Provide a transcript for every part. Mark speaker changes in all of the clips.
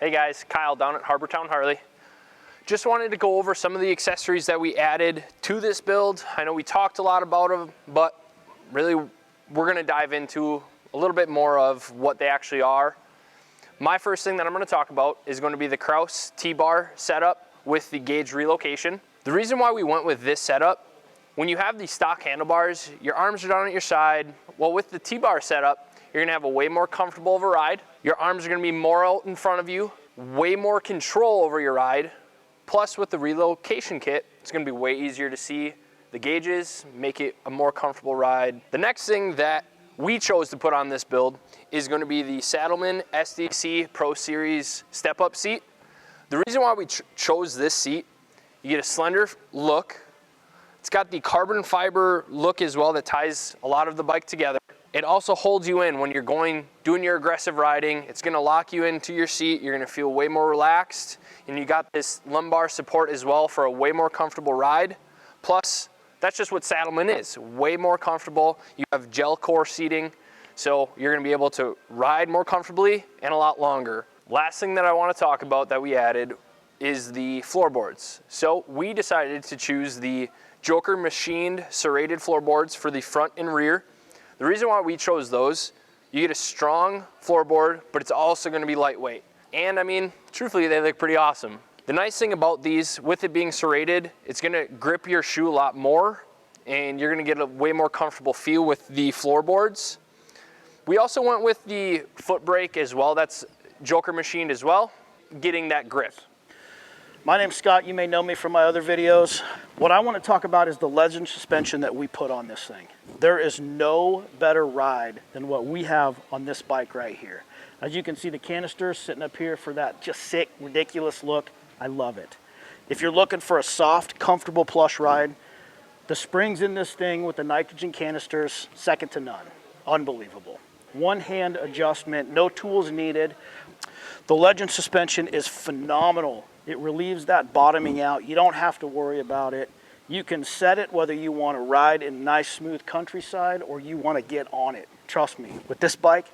Speaker 1: Hey guys, Kyle down at Harbortown Harley. Just wanted to go over some of the accessories that we added to this build. I know we talked a lot about them, but really we're gonna dive into a little bit more of what they actually are. My first thing that I'm gonna talk about is gonna be the Krause T-Bar setup with the gauge relocation. The reason why we went with this setup, when you have these stock handlebars, your arms are down at your side. Well, with the T-Bar setup, you're gonna have a way more comfortable of a ride. Your arms are gonna be more out in front of you, way more control over your ride. Plus with the relocation kit, it's gonna be way easier to see the gauges, make it a more comfortable ride. The next thing that we chose to put on this build is gonna be the Saddlemen SDC Pro Series step-up seat. The reason why we chose this seat, you get a slender look. It's got the carbon fiber look as well that ties a lot of the bike together. It also holds you in when you're doing your aggressive riding. It's gonna lock you into your seat. You're gonna feel way more relaxed. And you got this lumbar support as well for a way more comfortable ride. Plus, that's just what Saddlemen is, way more comfortable. You have gel core seating, so you're gonna be able to ride more comfortably and a lot longer. Last thing that I wanna talk about that we added is the floorboards. So we decided to choose the Joker machined serrated floorboards for the front and rear. The reason why we chose those, you get a strong floorboard, but it's also gonna be lightweight. And I mean, truthfully, they look pretty awesome. The nice thing about these, with it being serrated, it's gonna grip your shoe a lot more, and you're gonna get a way more comfortable feel with the floorboards. We also went with the foot brake as well. That's Joker machined as well, getting that grip.
Speaker 2: My name's Scott. You may know me from my other videos. What I want to talk about is the Legend suspension that we put on this thing. There is no better ride than what we have on this bike right here. As you can see, the canister sitting up here for that just sick, ridiculous look. I love it. If you're looking for a soft, comfortable plush ride, the springs in this thing with the nitrogen canisters, second to none. Unbelievable. One hand adjustment, no tools needed. The Legend suspension is phenomenal. It relieves that bottoming out. You don't have to worry about it. You can set it whether you want to ride in nice, smooth countryside or you want to get on it. Trust me, with this bike,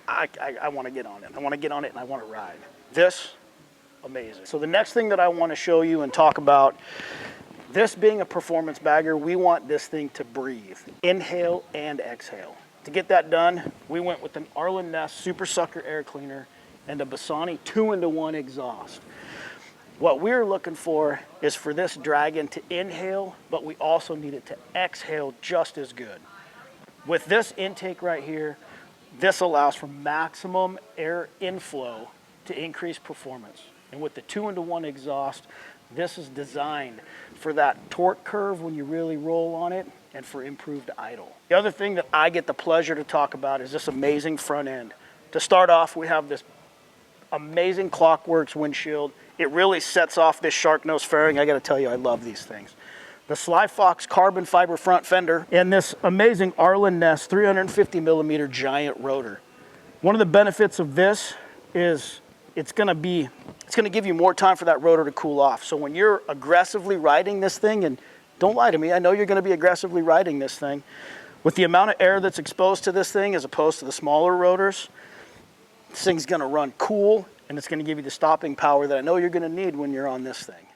Speaker 2: I want to get on it. I want to get on it and I want to ride. This, amazing. So the next thing that I want to show you and talk about, this being a performance bagger, we want this thing to breathe. Inhale and exhale. To get that done, we went with an Arlen Ness Super Sucker air cleaner and a Bassani 2-in-1 exhaust. What we're looking for is for this Dragon to inhale, but we also need it to exhale just as good. With this intake right here, this allows for maximum air inflow to increase performance. And with the 2-in-1 exhaust, this is designed for that torque curve when you really roll on it and for improved idle. The other thing that I get the pleasure to talk about is this amazing front end. To start off, we have this amazing Klock Werks windshield. It really sets off this shark nose fairing. I gotta tell you, I love these things. The Sly Fox carbon fiber front fender and this amazing Arlen Ness 350mm giant rotor. One of the benefits of this is it's gonna give you more time for that rotor to cool off. So when you're aggressively riding this thing, and don't lie to me, I know you're gonna be aggressively riding this thing, with the amount of air that's exposed to this thing as opposed to the smaller rotors, this thing's gonna run cool and it's gonna give you the stopping power that I know you're gonna need when you're on this thing.